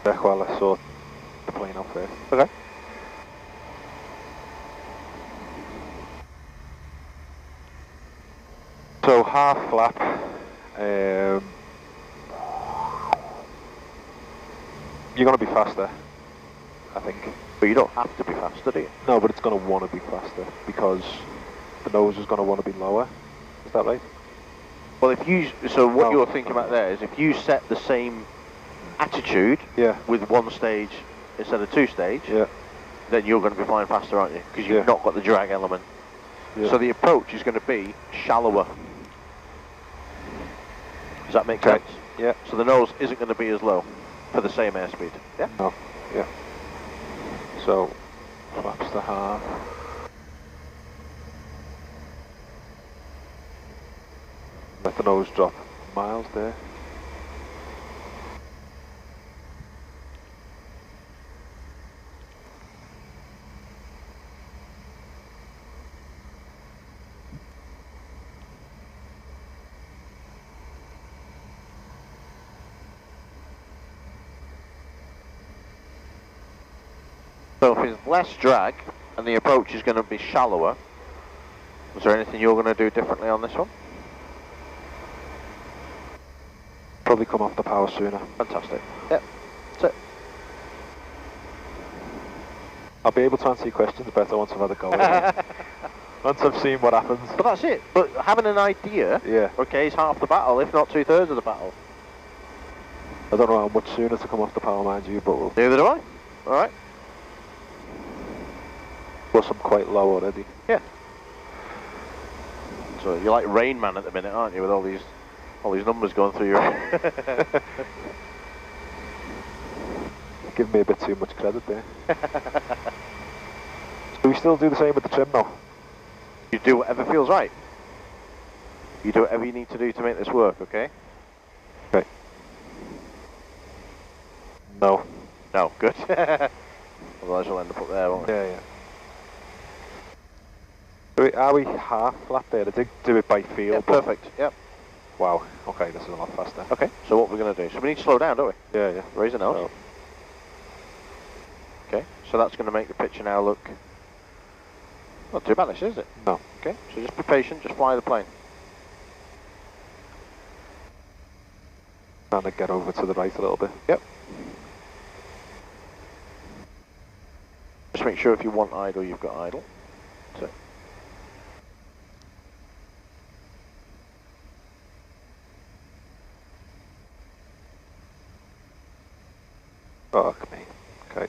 Check while I sort the plane off first. Okay. So half flap. You're going to be faster, I think. But you don't have to be faster, do you? No, but it's going to want to be faster because the nose is going to want to be lower. Is that right? Well, if you what you're thinking about there is if you set the same attitude with one stage instead of two stage, then you're going to be flying faster, aren't you? Because you've not got the drag element. Yeah. So the approach is going to be shallower. Does that make sense? Yeah. So the nose isn't going to be as low for the same airspeed. Yeah. No. Yeah. So flaps to half. Let the nose drop miles there. So if it's less drag and the approach is going to be shallower, is there anything you're going to do differently on this one? Probably come off the power sooner. Fantastic. Yep, that's it. I'll be able to answer your questions better once I've had a go at it. Once I've seen what happens. But that's it. But having an idea, okay, is half the battle, if not 2/3 of the battle. I don't know how much sooner to come off the power, mind you, but we'll... Neither do I. Alright. Plus I'm quite low already. Yeah. So you're like Rain Man at the minute, aren't you, with all these numbers going through your head. Give me a bit too much credit there. Do we still do the same with the trim now? You do whatever feels right. You do whatever you need to do to make this work, okay? Okay. No. No, good. Otherwise we'll end up there, won't we? Yeah. Are we half flat there? I did do it by feel. Yeah, perfect, yep. Wow, okay, this is a lot faster. Okay, so what we're going to do, so we need to slow down, don't we? Yeah. Raise the nose. Okay, so that's going to make the picture now look not too bad, is it? No. Okay, so just be patient, just fly the plane. Trying to get over to the right a little bit. Yep. Just Just make sure if you want idle, you've got idle. That's it. Fuck me. Okay.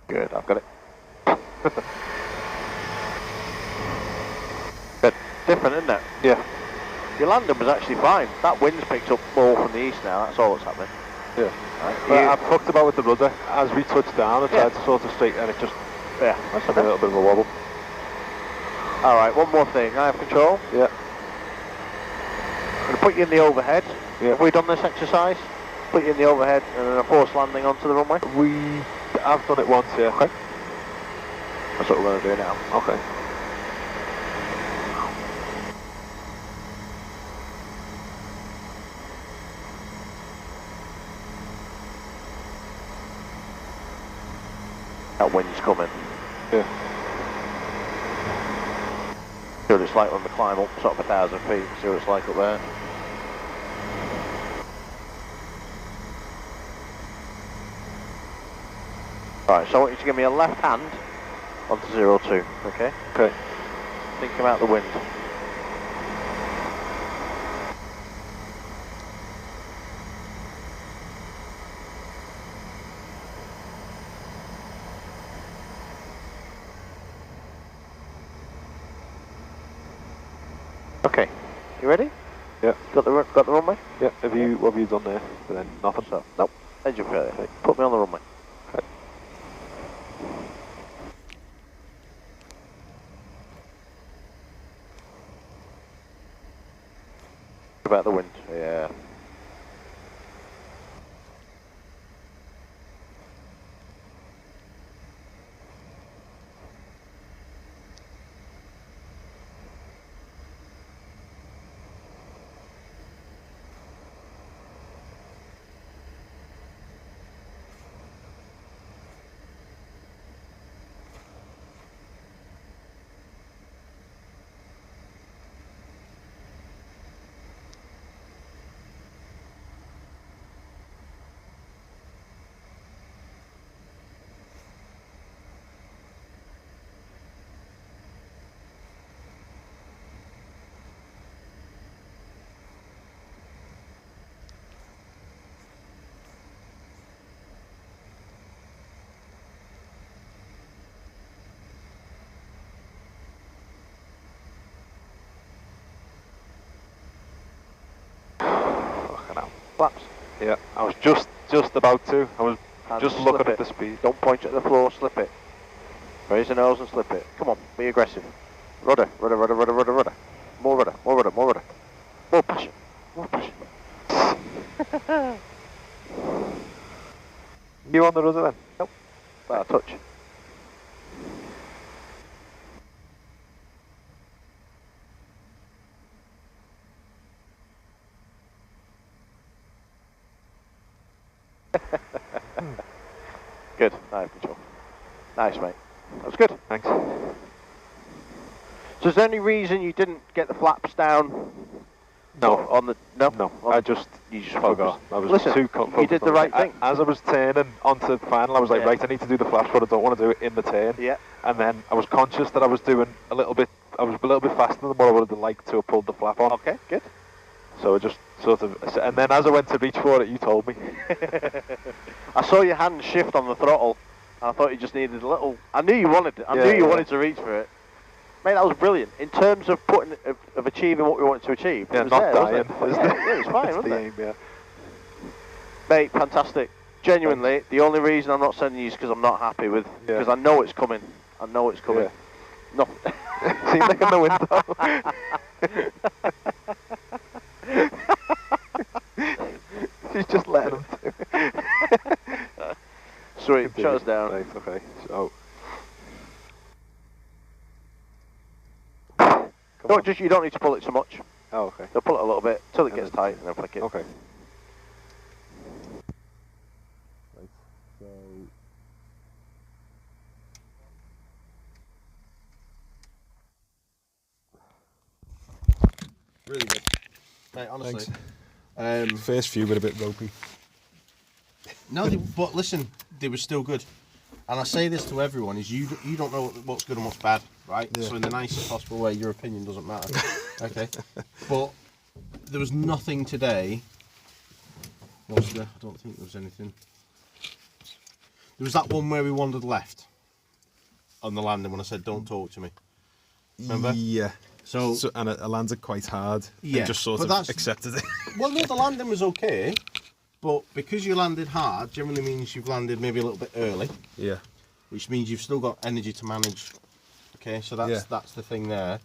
Good, I've got it. Good. Different, isn't it? Yeah. Your landing was actually fine. That wind's picked up more from the east now, that's all that's happening. Yeah. Right, Well, I fucked about with the rudder. As we touched down, I tried to sort of straighten and it just that's had a little bit of a wobble. Alright, one more thing. I have control. Yeah. I'm going to put you in the overhead. Yeah. Have we done this exercise? Put you in the overhead and then a forced landing onto the runway? I've done it once, yeah. Okay. That's what we're going to do now. Okay. That wind's coming. Yeah. See what it's like when we climb up sort of 1,000 feet. See what it's like up there. Right, so I want you to give me a left hand onto 02, okay? Okay. Think about the wind. Okay, you ready? Yeah. Got the runway? Yeah. What have you done there? And then nothing. So, nope. Engine failure. Okay. Put me on the runway. Okay. About the wind. Yeah. Flaps. Yeah. I was just about to. I was And just slip looking it. at the speed. Don't point at the floor, slip it. Raise the nose and slip it. Come on, be aggressive. Rudder, rudder, rudder, rudder, rudder, rudder. More rudder, more rudder, more rudder. More passion, more passion. You on the rudder then? Nope. About a touch. Good, I have control. Nice, mate. That was good. Thanks. So is there any reason you didn't get the flaps down? No. On the no. No. You just Forgot. I was Listen, too focused. you did the right thing. As I was turning onto final, I was like, right, I need to do the flaps, but I don't want to do it in the turn. Yeah. And then I was conscious that I was doing a little bit faster than what I would have liked to have pulled the flap on. Okay, good. So I just sort of, and then as I went to reach for it, you told me. I saw your hand shift on the throttle, and I thought you just needed a little. I knew you wanted it. I knew you wanted to reach for it. Mate, that was brilliant. In terms of of achieving what we wanted to achieve. Yeah, it was not there, dying. wasn't it? Yeah, it was fine, wasn't it? Aim, yeah. Mate, fantastic. Genuinely, the only reason I'm not sending you is because I'm not happy with, because I know it's coming. I know it's coming. Yeah. No. See, look in the window. She's just letting him do it. Sweet, shut us down. Right, okay. So. You don't need to pull it so much. Oh, okay. So pull it a little bit till it gets tight and then flick it. Okay. Right, so Really good. Mate, honestly. First few were a bit ropey. No, but listen, they were still good. And I say this to everyone: is you don't know what's good and what's bad, right? Yeah. So in the nicest possible way, your opinion doesn't matter. Okay. But there was nothing today. Was there? I don't think there was anything. There was that one where we wandered left on the landing when I said, "Don't talk to me." Remember? Yeah. So and it landed quite hard. Yeah. And just sort of accepted it. Well, no, the landing was okay, but because you landed hard, generally means you've landed maybe a little bit early. Yeah. Which means you've still got energy to manage. Okay, so that's the thing there.